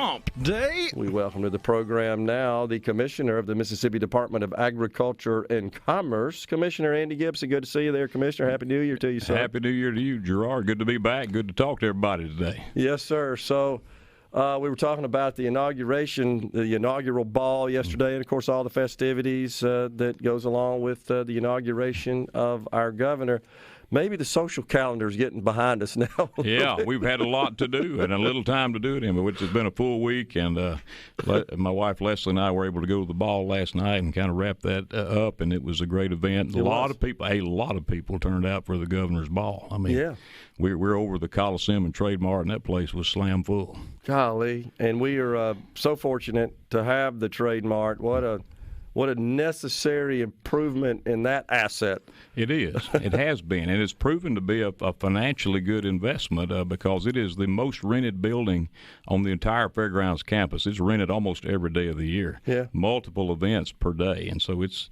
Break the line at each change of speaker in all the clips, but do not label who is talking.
Hump Day.
We welcome to the program now the Commissioner of the Mississippi Department of Agriculture and Commerce, Commissioner Andy Gipson. Good to see you there, Commissioner. Happy New Year to you, sir.
Happy New Year to you, Gerard. Good to be back. Good to talk to everybody today.
Yes, sir. So we were talking about the inaugural ball yesterday, and, of course, all the festivities that goes along with the inauguration of our governor. Maybe the social calendar is getting behind us now.
Yeah, we've had a lot to do and a little time to do it in, which has been a full week. And my wife Leslie and I were able to go to the ball last night and kind of wrap that up, and it was a great event. A lot of people turned out for the governor's ball. I mean, yeah. We're over the Coliseum and Trade Mart, and that place was slam full.
Golly, and we are so fortunate to have the Trade Mart. What a necessary improvement in that asset.
It is. It has been. And it's proven to be a financially good investment because it is the most rented building on the entire Fairgrounds campus. It's rented almost every day of the year.
Yeah. Multiple
events per day. And so it's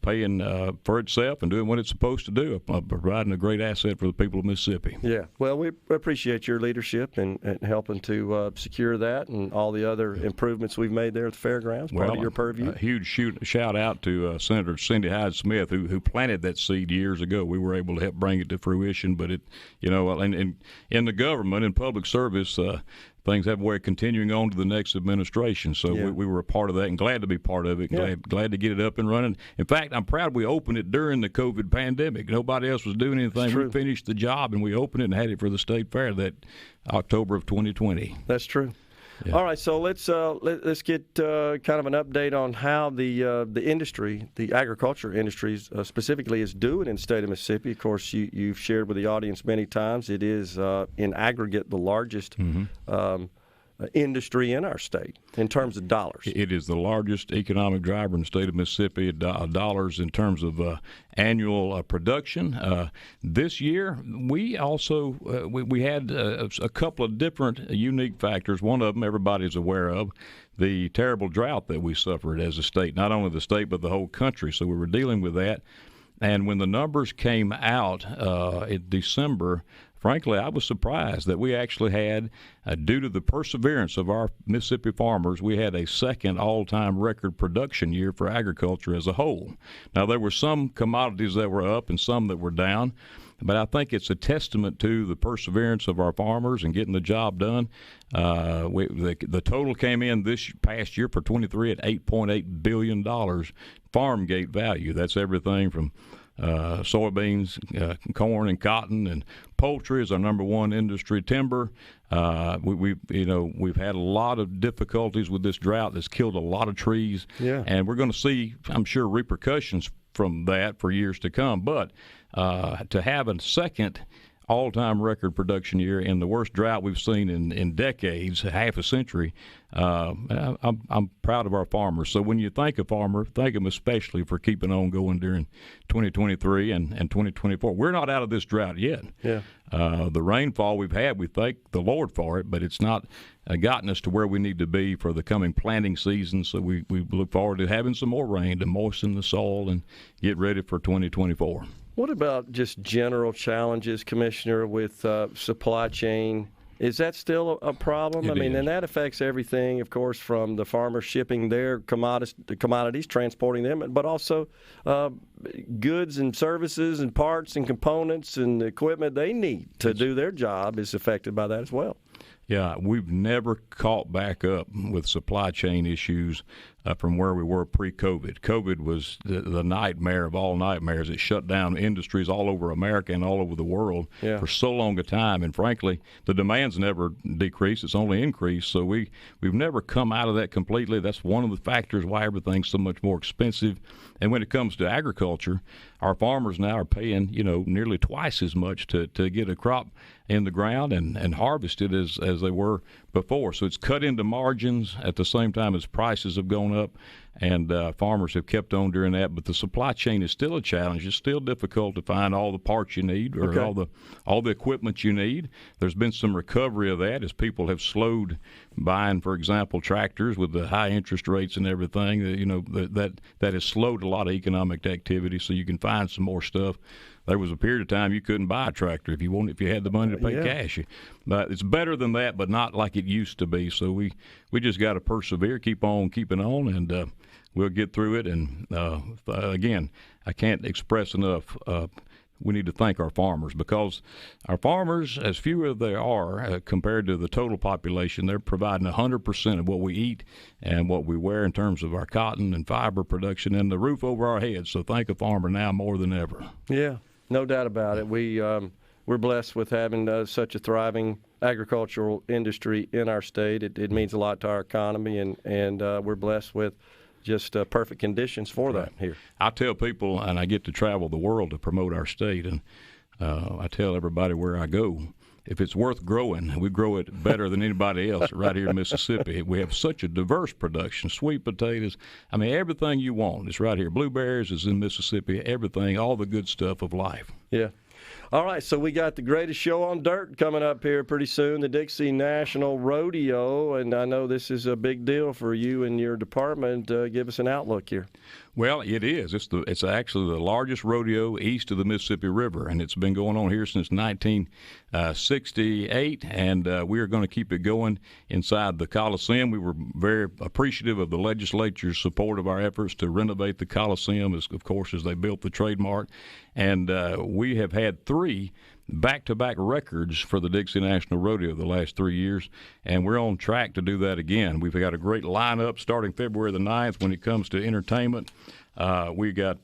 paying for itself and doing what it's supposed to do, providing a great asset for the people of Mississippi.
Yeah. Well, we appreciate your leadership and helping to secure that and all the other improvements we've made there at the Fairgrounds, part of your purview.
A huge shout out to Senator Cindy Hyde-Smith, who planted that seed years ago. We were able to help bring it to fruition, but and in the government and public service, things have a way of continuing on to the next administration. So we were a part of that and glad to be part of it. Glad to get it up and running. In fact, I'm proud we opened it during the COVID pandemic. Nobody else was doing anything. We finished the job and we opened it and had it for the state fair that October of 2020.
That's true. Yeah. All right, so let's get kind of an update on how the industry, the agriculture industry specifically, is doing in the state of Mississippi. Of course, you've shared with the audience many times. It is in aggregate the largest industry in our state in terms of dollars.
It is the largest economic driver in the state of Mississippi, dollars in terms of annual production. This year, we also we had a couple of different unique factors. One of them everybody's aware of, the terrible drought that we suffered as a state, not only the state but the whole country. So we were dealing with that. And when the numbers came out in December, frankly, I was surprised that we actually had, due to the perseverance of our Mississippi farmers, we had a second all-time record production year for agriculture as a whole. Now, there were some commodities that were up and some that were down, but I think it's a testament to the perseverance of our farmers and getting the job done. The total came in this past year for 23 at $8.8 billion farm gate value. That's everything from soybeans, corn, and cotton, and poultry is our number one industry. Timber. We've had a lot of difficulties with this drought that's killed a lot of trees, and we're going to see, I'm sure, repercussions from that for years to come. But to have a second all-time record production year in the worst drought we've seen in decades, half a century, I'm proud of our farmers. So when you think of farmer, thank them especially for keeping on going during 2023 and 2024. We're not out of this drought yet.
Yeah.
The rainfall we've had, we thank the Lord for it, but it's not gotten us to where we need to be for the coming planting season. So we look forward to having some more rain to moisten the soil and get ready for 2024.
What about just general challenges, Commissioner, with supply chain? Is that still a problem? And that affects everything, of course, from the farmers shipping their commodities, transporting them, but also goods and services and parts and components and equipment they need to do their job is affected by that as well.
Yeah, we've never caught back up with supply chain issues from where we were pre-COVID. COVID was the nightmare of all nightmares. It shut down industries all over America and all over the world for so long a time. And frankly, the demand's never decreased. It's only increased. So we've never come out of that completely. That's one of the factors why everything's so much more expensive. And when it comes to agriculture, our farmers now are paying, nearly twice as much to get a crop in the ground and harvested as they were before. So it's cut into margins at the same time as prices have gone up, and farmers have kept on during that. But the supply chain is still a challenge. It's still difficult to find all the parts you need or all the equipment you need. There's been some recovery of that as people have slowed buying, for example, tractors with the high interest rates and everything. That has slowed a lot of economic activity, so you can find some more stuff there was a period of time you couldn't buy a tractor if you had the money to pay cash. But it's better than that, but not like it used to be. So we just got to persevere, keep on keeping on, and we'll get through it. And again, I can't express enough. We need to thank our farmers, because our farmers, as few as they are compared to the total population, they're providing 100% of what we eat and what we wear in terms of our cotton and fiber production and the roof over our heads. So thank a farmer now more than ever. Yeah,
no doubt about it. We're blessed with having such a thriving agricultural industry in our state. It means a lot to our economy, and we're blessed with just perfect conditions for that here.
I tell people, and I get to travel the world to promote our state, and I tell everybody where I go, if it's worth growing, we grow it better than anybody else right here in Mississippi. We have such a diverse production, sweet potatoes. I mean, everything you want is right here. Blueberries is in Mississippi, everything, all the good stuff of life.
Yeah. All right, so we got the greatest show on dirt coming up here pretty soon, the Dixie National Rodeo, and I know this is a big deal for you and your department. Give us an outlook here.
Well, it is. It's actually the largest rodeo east of the Mississippi River, and it's been going on here since 1968, and we are going to keep it going inside the Coliseum. We were very appreciative of the legislature's support of our efforts to renovate the Coliseum, as they built the trademark, and we have had 3 back-to-back records for the Dixie National Rodeo the last 3 years, and we're on track to do that again. We've got a great lineup starting February the 9th when it comes to entertainment. We got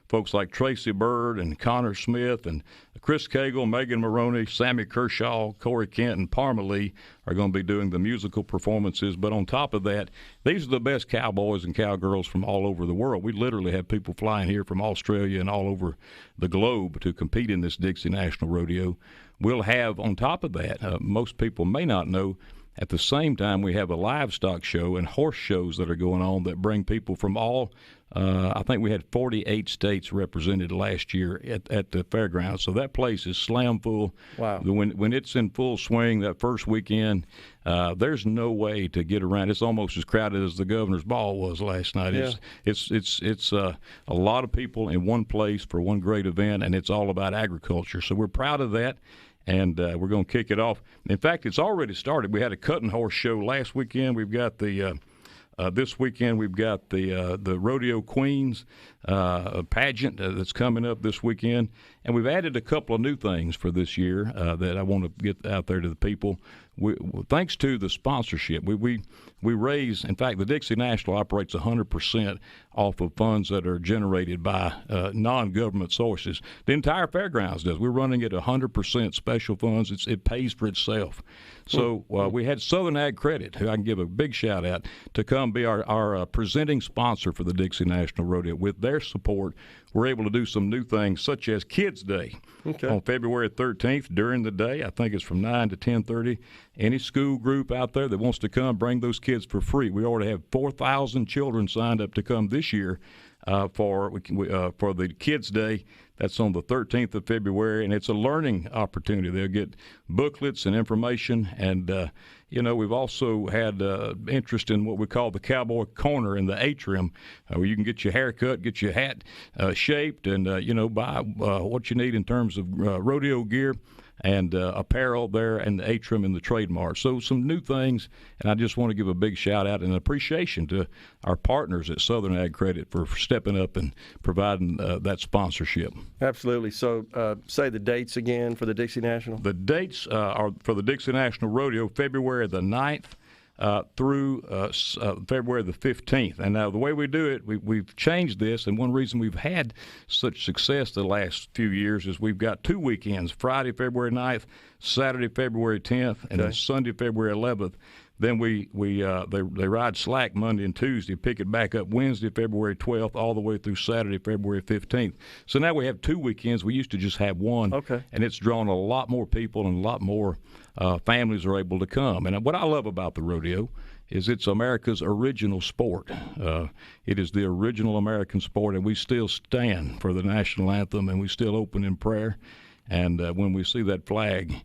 folks like Tracy Byrd and Connor Smith and Chris Cagle, Megan Maroney, Sammy Kershaw, Corey Kent, and Parma Lee are going to be doing the musical performances. But on top of that, these are the best cowboys and cowgirls from all over the world. We literally have people flying here from Australia and all over the globe to compete in this Dixie National Rodeo. We'll have, on top of that, most people may not know, at the same time, we have a livestock show and horse shows that are going on that bring people from all, I think we had 48 states represented last year at the fairgrounds. So that place is slam full.
Wow.
When it's in full swing that first weekend, there's no way to get around. It's almost as crowded as the Governor's Ball was last night.
Yeah.
It's a lot of people in one place for one great event, and it's all about agriculture. So we're proud of that. And we're going to kick it off. In fact, it's already started. We had a cutting horse show last weekend. We've got this weekend we've got the Rodeo Queens pageant that's coming up this weekend. And we've added a couple of new things for this year that I want to get out there to the people. Thanks to the sponsorship, we raise, in fact, the Dixie National operates 100% off of funds that are generated by non-government sources. The entire fairgrounds does. We're running it 100% special funds. It pays for itself. So we had Southern Ag Credit, who I can give a big shout out, to come be our presenting sponsor for the Dixie National Rodeo. With their support, we're able to do some new things, such as Kids Day on February 13th during the day. I think it's from 9 to 10:30. Any school group out there that wants to come, bring those kids for free. We already have 4,000 children signed up to come this year for the Kids Day. That's on the 13th of February, and it's a learning opportunity. They'll get booklets and information, and we've also had interest in what we call the Cowboy Corner in the atrium, where you can get your hair cut, get your hat shaped, and buy what you need in terms of rodeo gear and apparel there in the atrium and the trademark. So some new things, and I just want to give a big shout out and appreciation to our partners at Southern Ag Credit for stepping up and providing that sponsorship.
Absolutely. So say the dates again for the Dixie National.
The dates are for the Dixie National Rodeo, February the 9th. Through February the 15th. And now the way we do it, we've changed this, and one reason we've had such success the last few years is we've got 2 weekends, Friday, February 9th, Saturday, February 10th, and then Sunday, February 11th. Then they ride slack Monday and Tuesday, pick it back up Wednesday, February 12th, all the way through Saturday, February 15th. So now we have 2 weekends. We used to just have one, and it's drawn a lot more people and a lot more families are able to come. And what I love about the rodeo is it's America's original sport. It is the original American sport, and we still stand for the national anthem, and we still open in prayer. And when we see that flag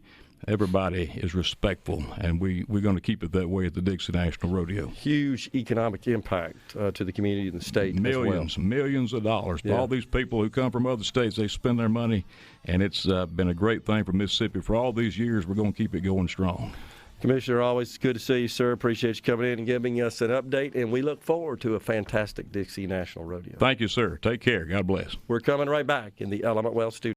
everybody is respectful, and we're going to keep it that way at the Dixie National Rodeo.
Huge economic impact to the community and the state.
Millions of dollars.
Yeah.
All these people who come from other states, they spend their money, and it's been a great thing for Mississippi for all these years. We're going to keep it going strong.
Commissioner, always good to see you, sir. Appreciate you coming in and giving us an update, and we look forward to a fantastic Dixie National Rodeo.
Thank you, sir. Take care. God bless.
We're coming right back in the Element Wealth Studio.